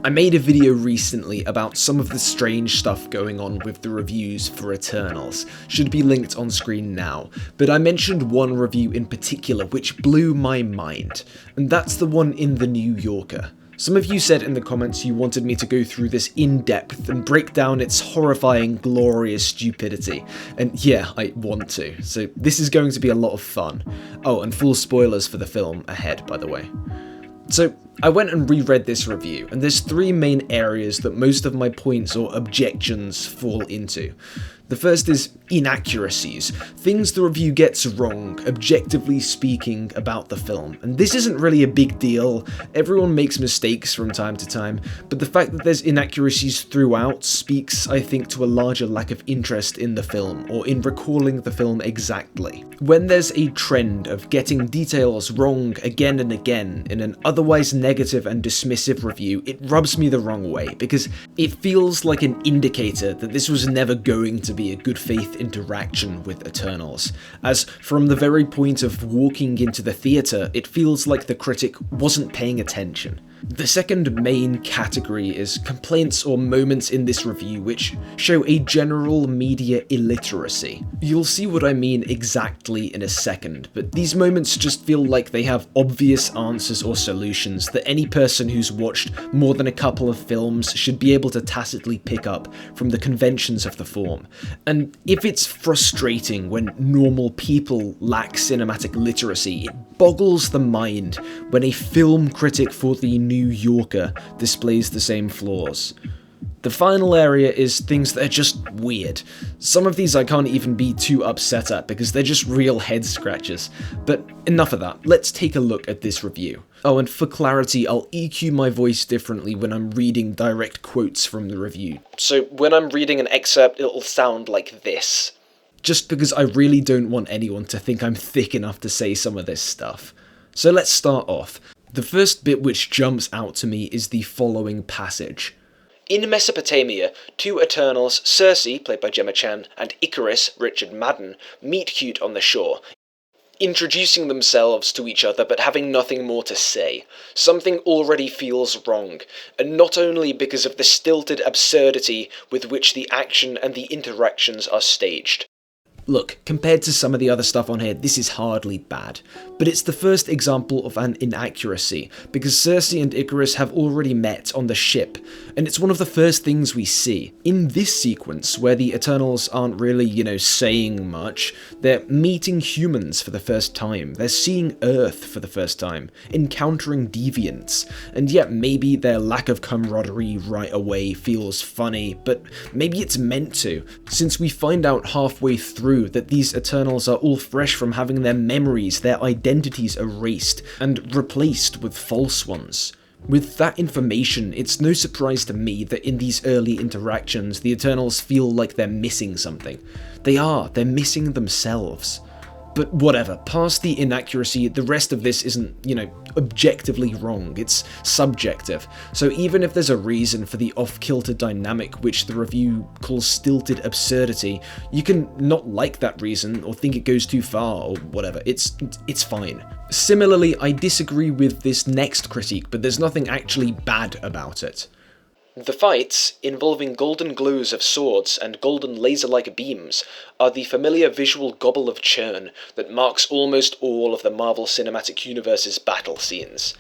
I made a video recently about some of the strange stuff going on with the reviews for Eternals. Should be linked on screen now, but I mentioned one review in particular which blew my mind, and that's the one in The New Yorker. Some of you said in the comments you wanted me to go through this in depth and break down its horrifying, glorious stupidity, and yeah, I want to, so this is going to be a lot of fun. Oh, and full spoilers for the film ahead, by the way. So, I went and reread this review, and there's three main areas that most of my points or objections fall into. The first is inaccuracies, things the review gets wrong, objectively speaking, about the film. And this isn't really a big deal, everyone makes mistakes from time to time, but the fact that there's inaccuracies throughout speaks, I think, to a larger lack of interest in the film, or in recalling the film exactly. When there's a trend of getting details wrong again and again in an otherwise negative and dismissive review, it rubs me the wrong way, because it feels like an indicator that this was never going to be a good faith interaction with Eternals, as from the very point of walking into the theatre, it feels like the critic wasn't paying attention. The second main category is complaints or moments in this review which show a general media illiteracy. You'll see what I mean exactly in a second, but these moments just feel like they have obvious answers or solutions that any person who's watched more than a couple of films should be able to tacitly pick up from the conventions of the form. And if it's frustrating when normal people lack cinematic literacy, it boggles the mind when a film critic for The New Yorker displays the same flaws. The final area is things that are just weird. Some of these I can't even be too upset at because they're just real head scratchers. But enough of that, let's take a look at this review. Oh, and for clarity, I'll EQ my voice differently when I'm reading direct quotes from the review. So when I'm reading an excerpt, it'll sound like this. Just because I really don't want anyone to think I'm thick enough to say some of this stuff. So let's start off. The first bit which jumps out to me is the following passage. In Mesopotamia, two Eternals, Circe, played by Gemma Chan, and Icarus, Richard Madden, meet cute on the shore, introducing themselves to each other but having nothing more to say. Something already feels wrong, and not only because of the stilted absurdity with which the action and the interactions are staged. Look, compared to some of the other stuff on here, this is hardly bad, but it's the first example of an inaccuracy, because Circe and Icarus have already met on the ship, and it's one of the first things we see. In this sequence, where the Eternals aren't really, saying much, they're meeting humans for the first time, they're seeing Earth for the first time, encountering Deviants, and yet maybe their lack of camaraderie right away feels funny, but maybe it's meant to, since we find out halfway through that these Eternals are all fresh from having their memories, their identities erased, and replaced with false ones. With that information, it's no surprise to me that in these early interactions, the Eternals feel like they're missing something. They're missing themselves. But whatever, past the inaccuracy, the rest of this isn't, objectively wrong, it's subjective. So even if there's a reason for the off-kilter dynamic which the review calls stilted absurdity, you can not like that reason or think it goes too far or whatever, it's fine. Similarly, I disagree with this next critique, but there's nothing actually bad about it. The fights, involving golden glows of swords and golden laser-like beams, are the familiar visual gobble of churn that marks almost all of the Marvel Cinematic Universe's battle scenes.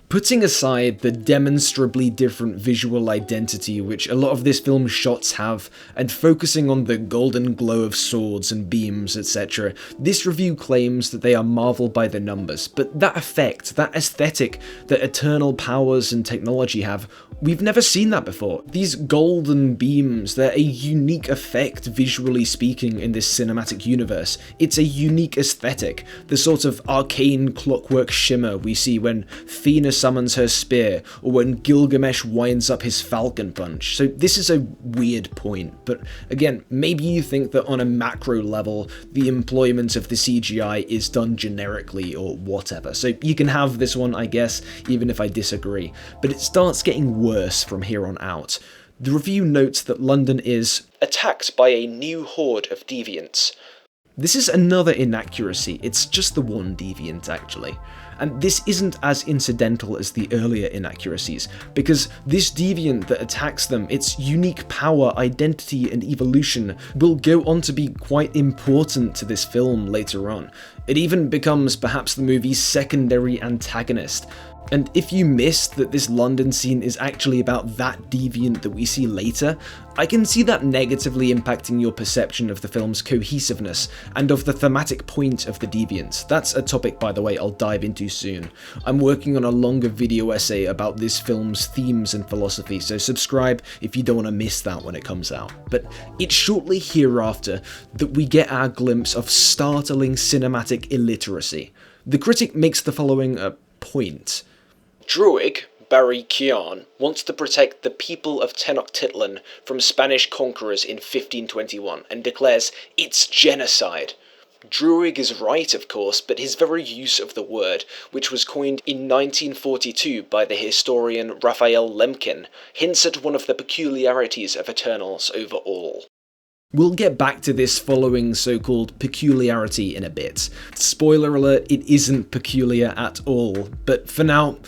Putting aside the demonstrably different visual identity which a lot of this film's shots have, and focusing on the golden glow of swords and beams, etc., this review claims that they are Marvel by the numbers, but that effect, that aesthetic that eternal powers and technology have, we've never seen that before. These golden beams, they're a unique effect visually speaking in this cinematic universe. It's a unique aesthetic, the sort of arcane clockwork shimmer we see when Athena summons her spear, or when Gilgamesh winds up his falcon punch. So this is a weird point, but again, maybe you think that on a macro level, the employment of the CGI is done generically or whatever. So you can have this one, I guess, even if I disagree. But it starts getting worse from here on out. The review notes that London is attacked by a new horde of deviants. This is another inaccuracy, it's just the one deviant actually. and this isn't as incidental as the earlier inaccuracies, because this deviant that attacks them, its unique power, identity, and evolution will go on to be quite important to this film later on. It even becomes perhaps the movie's secondary antagonist. And if you missed that this London scene is actually about that deviant that we see later, I can see that negatively impacting your perception of the film's cohesiveness and of the thematic point of the deviants. That's a topic, by the way, I'll dive into soon. I'm working on a longer video essay about this film's themes and philosophy, so subscribe if you don't want to miss that when it comes out. But it's shortly hereafter that we get our glimpse of startling cinematic illiteracy. The critic makes the following point. Druig, Barry Keoghan, wants to protect the people of Tenochtitlan from Spanish conquerors in 1521 and declares it's genocide. Druig is right, of course, but his very use of the word, which was coined in 1942 by the historian Raphael Lemkin, hints at one of the peculiarities of Eternals over all. We'll get back to this following so-called peculiarity in a bit. Spoiler alert, it isn't peculiar at all, but for now,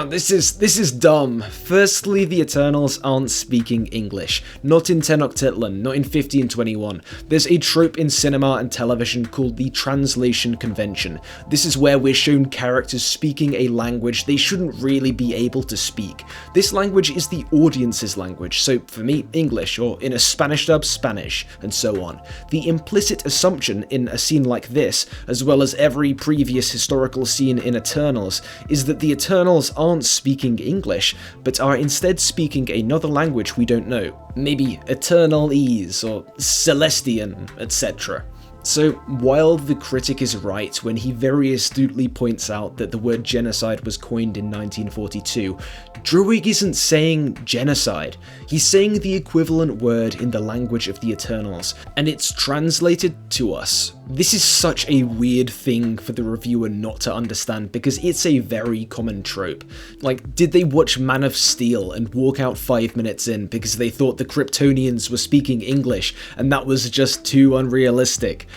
this is dumb. Firstly, the Eternals aren't speaking English. Not in Tenochtitlan, not in 1521. There's a trope in cinema and television called the translation convention. This is where we're shown characters speaking a language they shouldn't really be able to speak. This language is the audience's language, so for me, English, or in a Spanish dub, Spanish, and so on. The implicit assumption in a scene like this, as well as every previous historical scene in Eternals, is that the Eternals aren't speaking English, but are instead speaking another language we don't know. Maybe Eternalese or Celestian, etc. So, while the critic is right when he very astutely points out that the word genocide was coined in 1942, Druig isn't saying genocide. He's saying the equivalent word in the language of the Eternals, and it's translated to us. This is such a weird thing for the reviewer not to understand because it's a very common trope. Like, did they watch Man of Steel and walk out 5 minutes in because they thought the Kryptonians were speaking English and that was just too unrealistic?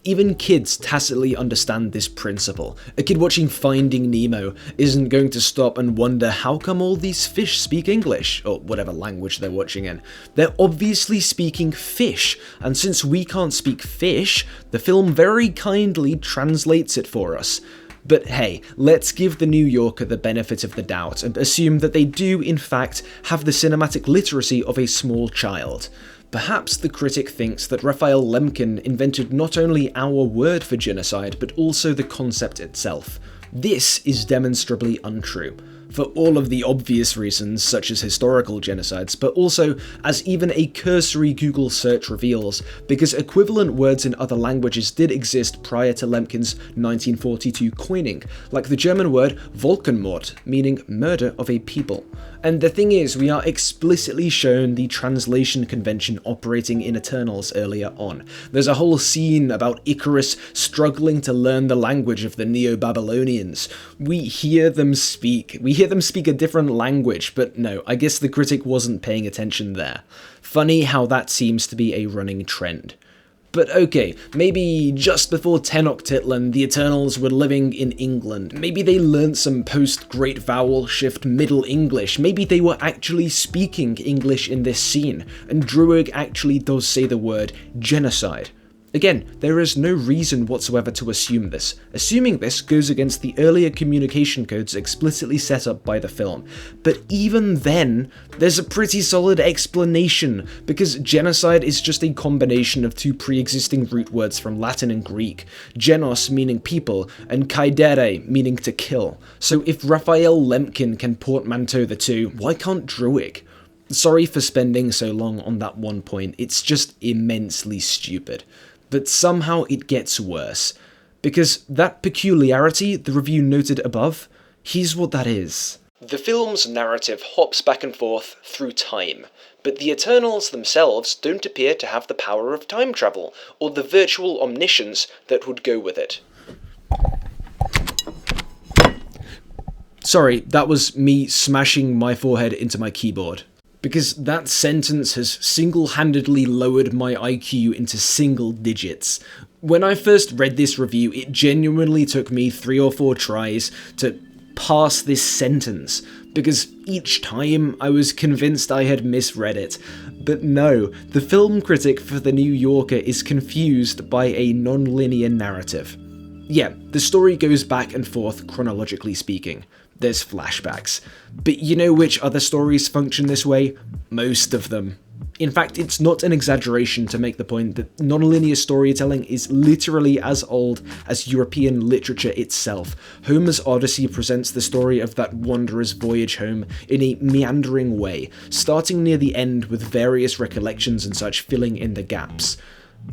Even kids tacitly understand this principle. A kid watching Finding Nemo isn't going to stop and wonder how come all these fish speak English, or whatever language they're watching in. They're obviously speaking fish, and since we can't speak fish, the film very kindly translates it for us. But hey, let's give the New Yorker the benefit of the doubt and assume that they do, in fact, have the cinematic literacy of a small child. Perhaps the critic thinks that Raphael Lemkin invented not only our word for genocide, but also the concept itself. This is demonstrably untrue, for all of the obvious reasons, such as historical genocides, but also, as even a cursory Google search reveals, because equivalent words in other languages did exist prior to Lemkin's 1942 coining, like the German word Völkermord, meaning murder of a people. And the thing is, we are explicitly shown the translation convention operating in Eternals earlier on. There's a whole scene about Icarus struggling to learn the language of the Neo-Babylonians. We hear them speak a different language, but no, I guess the critic wasn't paying attention there. Funny how that seems to be a running trend. But okay, maybe just before Tenochtitlan, the Eternals were living in England. Maybe they learnt some post-Great Vowel Shift Middle English. Maybe they were actually speaking English in this scene, and Druig actually does say the word genocide. Again, there is no reason whatsoever to assume this. Assuming this goes against the earlier communication codes explicitly set up by the film. But even then, there's a pretty solid explanation, because genocide is just a combination of two pre-existing root words from Latin and Greek, genos meaning people, and kaidere meaning to kill. So if Raphael Lemkin can portmanteau the two, why can't Druig? Sorry for spending so long on that one point, it's just immensely stupid. But somehow it gets worse, because that peculiarity the review noted above, here's what that is. The film's narrative hops back and forth through time, but the Eternals themselves don't appear to have the power of time travel, or the virtual omniscience that would go with it. Sorry, that was me smashing my forehead into my keyboard. because that sentence has single-handedly lowered my IQ into single digits. When I first read this review, it genuinely took me 3 or 4 tries to pass this sentence, because each time I was convinced I had misread it. But no, the film critic for The New Yorker is confused by a non-linear narrative. Yeah, the story goes back and forth chronologically speaking. There's flashbacks. But you know which other stories function this way? Most of them. In fact, it's not an exaggeration to make the point that non-linear storytelling is literally as old as European literature itself. Homer's Odyssey presents the story of that wanderer's voyage home in a meandering way, starting near the end with various recollections and such filling in the gaps.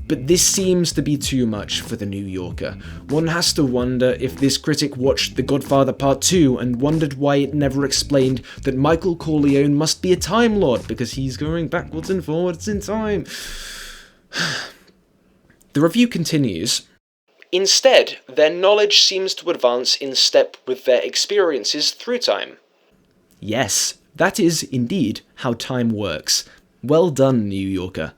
But this seems to be too much for The New Yorker. One has to wonder if this critic watched The Godfather Part 2 and wondered why it never explained that Michael Corleone must be a Time Lord because he's going backwards and forwards in time. The review continues. Instead, their knowledge seems to advance in step with their experiences through time. Yes, that is indeed how time works. Well done, New Yorker.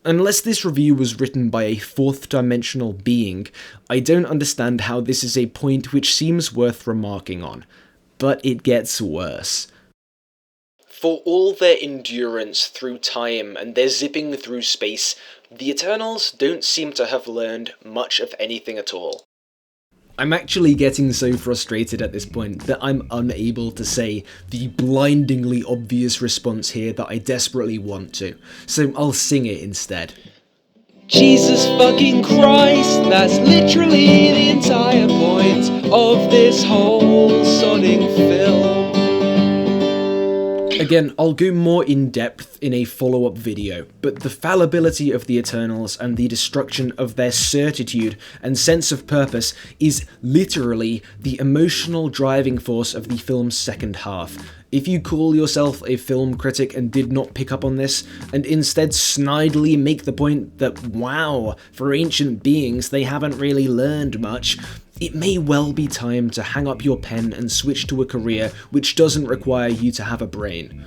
Unless this review was written by a fourth-dimensional being, I don't understand how this is a point which seems worth remarking on. But it gets worse. For all their endurance through time and their zipping through space, the Eternals don't seem to have learned much of anything at all. I'm actually getting so frustrated at this point that I'm unable to say the blindingly obvious response here that I desperately want to, so I'll sing it instead. Jesus fucking Christ, that's literally the entire point of this whole sodding film. Again, I'll go more in depth in a follow-up video, but the fallibility of the Eternals and the destruction of their certitude and sense of purpose is literally the emotional driving force of the film's second half. If you call yourself a film critic and did not pick up on this, and instead snidely make the point that, wow, for ancient beings they haven't really learned much, it may well be time to hang up your pen and switch to a career which doesn't require you to have a brain,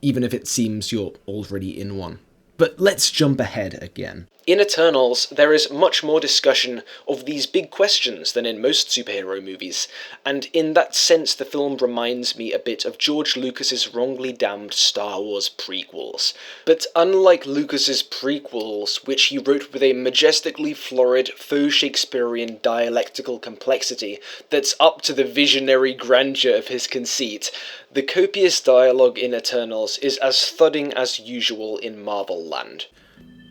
even if it seems you're already in one. But let's jump ahead again. In Eternals, there is much more discussion of these big questions than in most superhero movies, and in that sense the film reminds me a bit of George Lucas's wrongly damned Star Wars prequels. But unlike Lucas's prequels, which he wrote with a majestically florid, faux Shakespearean dialectical complexity that's up to the visionary grandeur of his conceit, the copious dialogue in Eternals is as thudding as usual in Marvel land.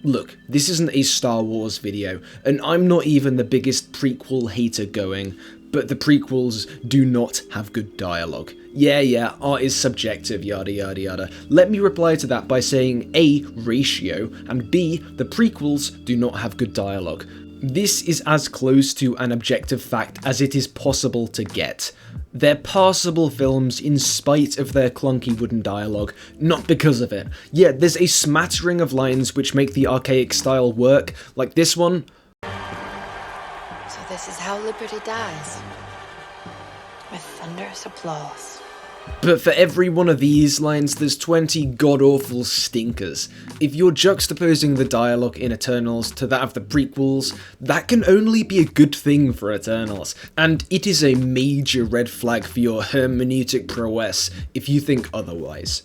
Look, this isn't a Star Wars video, and I'm not even the biggest prequel hater going, but the prequels do not have good dialogue. Yeah, art is subjective, yada yada yada. Let me reply to that by saying A, ratio, and B, the prequels do not have good dialogue. This is as close to an objective fact as it is possible to get. They're passable films in spite of their clunky wooden dialogue, not because of it. Yeah, there's a smattering of lines which make the archaic style work, like this one. So this is how liberty dies. With thunderous applause. But for every one of these lines, there's 20 god-awful stinkers. If you're juxtaposing the dialogue in Eternals to that of the prequels, that can only be a good thing for Eternals, and it is a major red flag for your hermeneutic prowess if you think otherwise.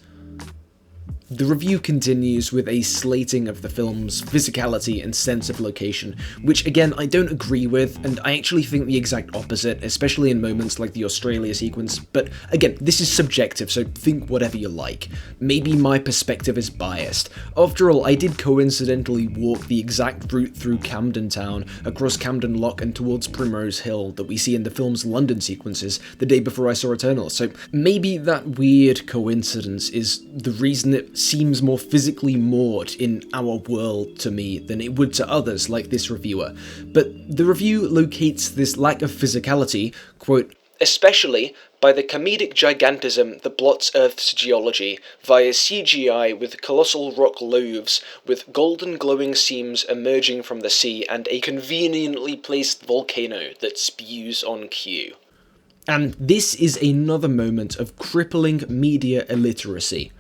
The review continues with a slating of the film's physicality and sense of location, which again I don't agree with, and I actually think the exact opposite, especially in moments like the Australia sequence, but again, this is subjective, so think whatever you like. Maybe my perspective is biased. After all, I did coincidentally walk the exact route through Camden Town, across Camden Lock and towards Primrose Hill that we see in the film's London sequences the day before I saw Eternals, so maybe that weird coincidence is the reason it seems more physically moored in our world to me than it would to others like this reviewer. But the review locates this lack of physicality, quote, especially by the comedic gigantism that blots Earth's geology via CGI with colossal rock loaves with golden glowing seams emerging from the sea and a conveniently placed volcano that spews on cue. And this is another moment of crippling media illiteracy.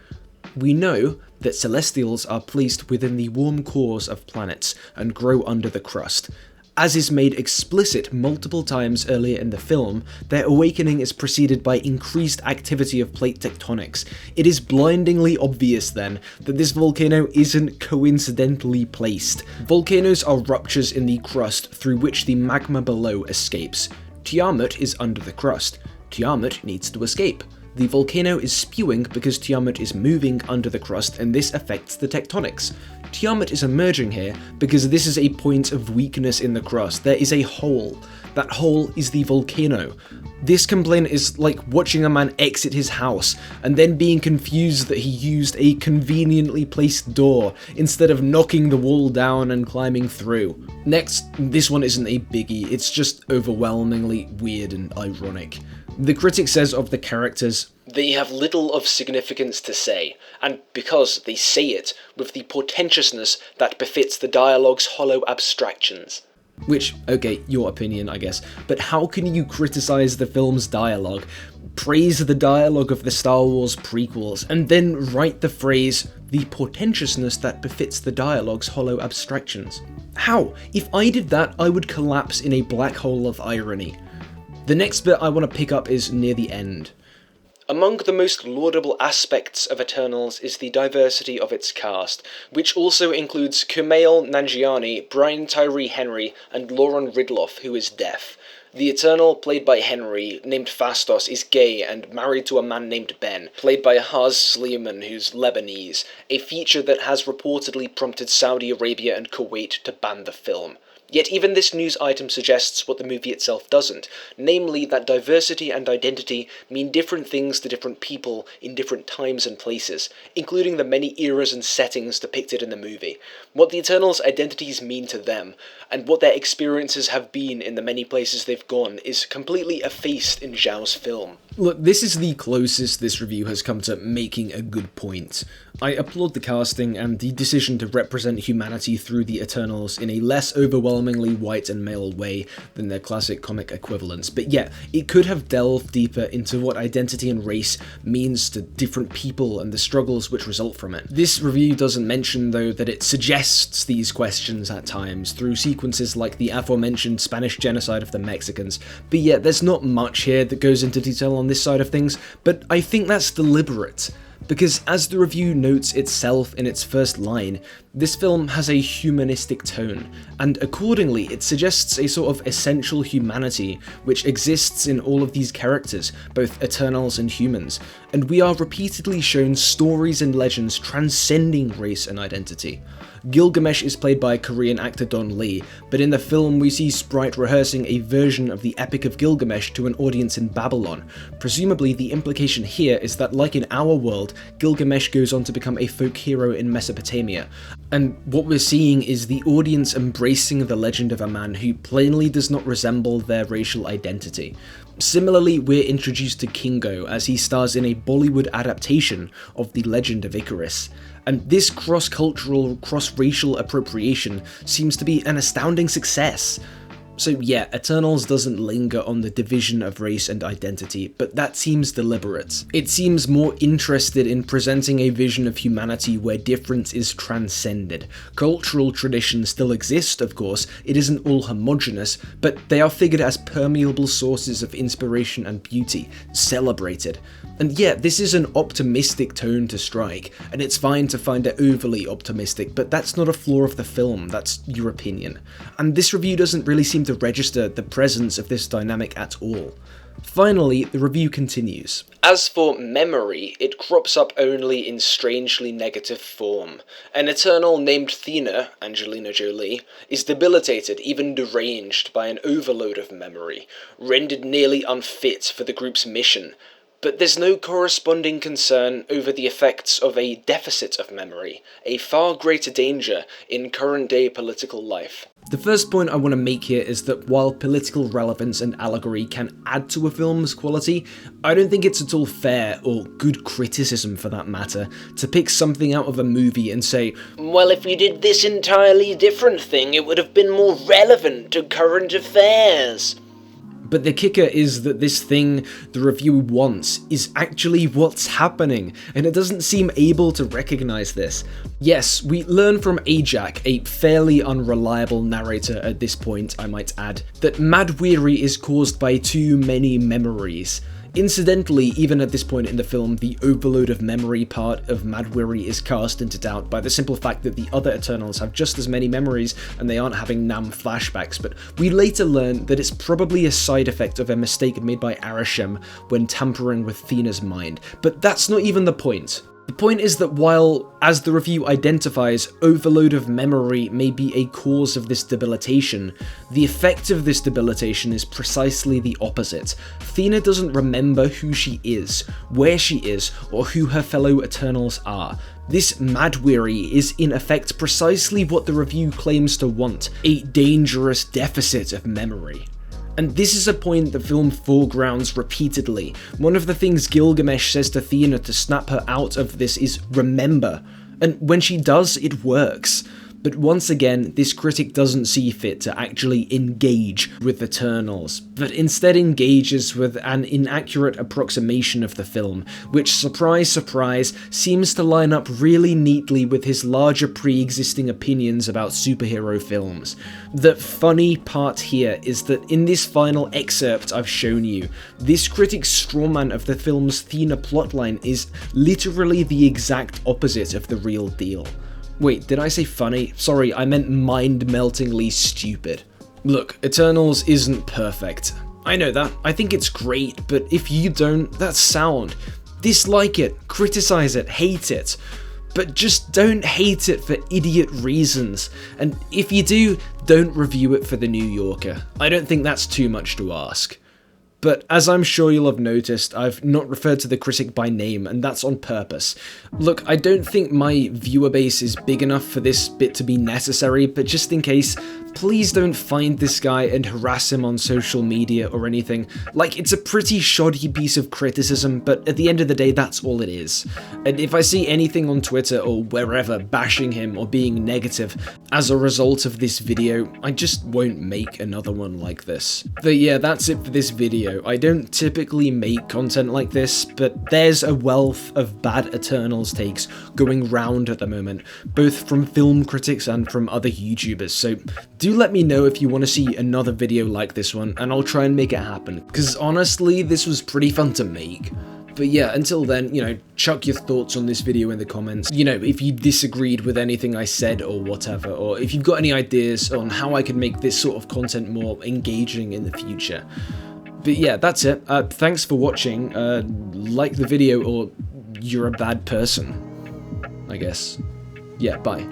We know that Celestials are placed within the warm cores of planets and grow under the crust. As is made explicit multiple times earlier in the film, their awakening is preceded by increased activity of plate tectonics. It is blindingly obvious then that this volcano isn't coincidentally placed. Volcanoes are ruptures in the crust through which the magma below escapes. Tiamat is under the crust. Tiamat needs to escape. The volcano is spewing because Tiamat is moving under the crust, and this affects the tectonics. Tiamat is emerging here because this is a point of weakness in the crust. There is a hole. That hole is the volcano. This complaint is like watching a man exit his house and then being confused that he used a conveniently placed door instead of knocking the wall down and climbing through. Next, this one isn't a biggie, it's just overwhelmingly weird and ironic. The critic says of the characters, "They have little of significance to say, and because they say it with the portentousness that befits the dialogue's hollow abstractions." Which, okay, your opinion, I guess, but how can you criticize the film's dialogue, praise the dialogue of the Star Wars prequels, and then write the phrase, "the portentousness that befits the dialogue's hollow abstractions"? How? If I did that, I would collapse in a black hole of irony. The next bit I want to pick up is near the end. Among the most laudable aspects of Eternals is the diversity of its cast, which also includes Kumail Nanjiani, Brian Tyree Henry, and Lauren Ridloff, who is deaf. The Eternal, played by Henry, named Phastos, is gay and married to a man named Ben, played by Haz Sleeman, who's Lebanese, a feature that has reportedly prompted Saudi Arabia and Kuwait to ban the film. Yet even this news item suggests what the movie itself doesn't, namely that diversity and identity mean different things to different people in different times and places, including the many eras and settings depicted in the movie, what the Eternals' identities mean to them, and what their experiences have been in the many places they've gone is completely effaced in Zhao's film. Look, this is the closest this review has come to making a good point. I applaud the casting and the decision to represent humanity through the Eternals in a less overwhelmingly white and male way than their classic comic equivalents, but yeah, it could have delved deeper into what identity and race means to different people and the struggles which result from it. This review doesn't mention, though, that it suggests these questions at times through sequences like the aforementioned Spanish genocide of the Mexicans, but yeah, there's not much here that goes into detail on this side of things, but I think that's deliberate. Because as the review notes itself in its first line, this film has a humanistic tone, and accordingly it suggests a sort of essential humanity which exists in all of these characters, both Eternals and humans, and we are repeatedly shown stories and legends transcending race and identity. Gilgamesh is played by Korean actor Don Lee, but in the film we see Sprite rehearsing a version of the Epic of Gilgamesh to an audience in Babylon. Presumably the implication here is that, like in our world, Gilgamesh goes on to become a folk hero in Mesopotamia, and what we're seeing is the audience embracing the legend of a man who plainly does not resemble their racial identity. Similarly, we're introduced to Kingo as he stars in a Bollywood adaptation of The Legend of Icarus, and this cross-cultural, cross-racial appropriation seems to be an astounding success. So yeah, Eternals doesn't linger on the division of race and identity, but that seems deliberate. It seems more interested in presenting a vision of humanity where difference is transcended. Cultural traditions still exist, of course, it isn't all homogeneous, but they are figured as permeable sources of inspiration and beauty, celebrated. And yeah, this is an optimistic tone to strike, and it's fine to find it overly optimistic, but that's not a flaw of the film, that's your opinion. And this review doesn't really seem to register the presence of this dynamic at all. Finally, the review continues. As for memory, it crops up only in strangely negative form. An Eternal named Thena, Angelina Jolie, is debilitated, even deranged, by an overload of memory, rendered nearly unfit for the group's mission. But there's no corresponding concern over the effects of a deficit of memory, a far greater danger in current-day political life. The first point I want to make here is that while political relevance and allegory can add to a film's quality, I don't think it's at all fair, or good criticism for that matter, to pick something out of a movie and say, well, if you did this entirely different thing, it would have been more relevant to current affairs. But the kicker is that this thing the review wants is actually what's happening, and it doesn't seem able to recognize this. Yes, we learn from Ajak, a fairly unreliable narrator at this point, I might add, that Mad Weary is caused by too many memories. Incidentally, even at this point in the film, the overload of memory part of Mad Weary is cast into doubt by the simple fact that the other Eternals have just as many memories and they aren't having Nam flashbacks, but we later learn that it's probably a side effect of a mistake made by Arishem when tampering with Thena's mind. But that's not even the point. The point is that while, as the review identifies, overload of memory may be a cause of this debilitation, the effect of this debilitation is precisely the opposite. Thena doesn't remember who she is, where she is, or who her fellow Eternals are. This Mad Weary is in effect precisely what the review claims to want, a dangerous deficit of memory. And this is a point the film foregrounds repeatedly. One of the things Gilgamesh says to Thena to snap her out of this is remember, and when she does, it works. But once again, this critic doesn't see fit to actually engage with Eternals, but instead engages with an inaccurate approximation of the film, which, surprise surprise, seems to line up really neatly with his larger pre-existing opinions about superhero films. The funny part here is that in this final excerpt I've shown you, this critic's strawman of the film's Thena plotline is literally the exact opposite of the real deal. Wait, did I say funny? Sorry, I meant mind-meltingly stupid. Look, Eternals isn't perfect. I know that, I think it's great, but if you don't, that's sound. Dislike it, criticize it, hate it. But just don't hate it for idiot reasons. And if you do, don't review it for The New Yorker. I don't think that's too much to ask. But as I'm sure you'll have noticed, I've not referred to the critic by name, and that's on purpose. Look, I don't think my viewer base is big enough for this bit to be necessary, but just in case, please don't find this guy and harass him on social media or anything. Like, it's a pretty shoddy piece of criticism, but at the end of the day, that's all it is. And if I see anything on Twitter or wherever bashing him or being negative as a result of this video, I just won't make another one like this. But yeah, that's it for this video. I don't typically make content like this, but there's a wealth of bad Eternals takes going round at the moment, both from film critics and from other YouTubers, so do let me know if you want to see another video like this one, and I'll try and make it happen, because honestly, this was pretty fun to make. But yeah, until then, you know, chuck your thoughts on this video in the comments. You know, if you disagreed with anything I said or whatever, or if you've got any ideas on how I could make this sort of content more engaging in the future. But yeah, that's it. Thanks for watching. Like the video or you're a bad person, I guess. Yeah, bye.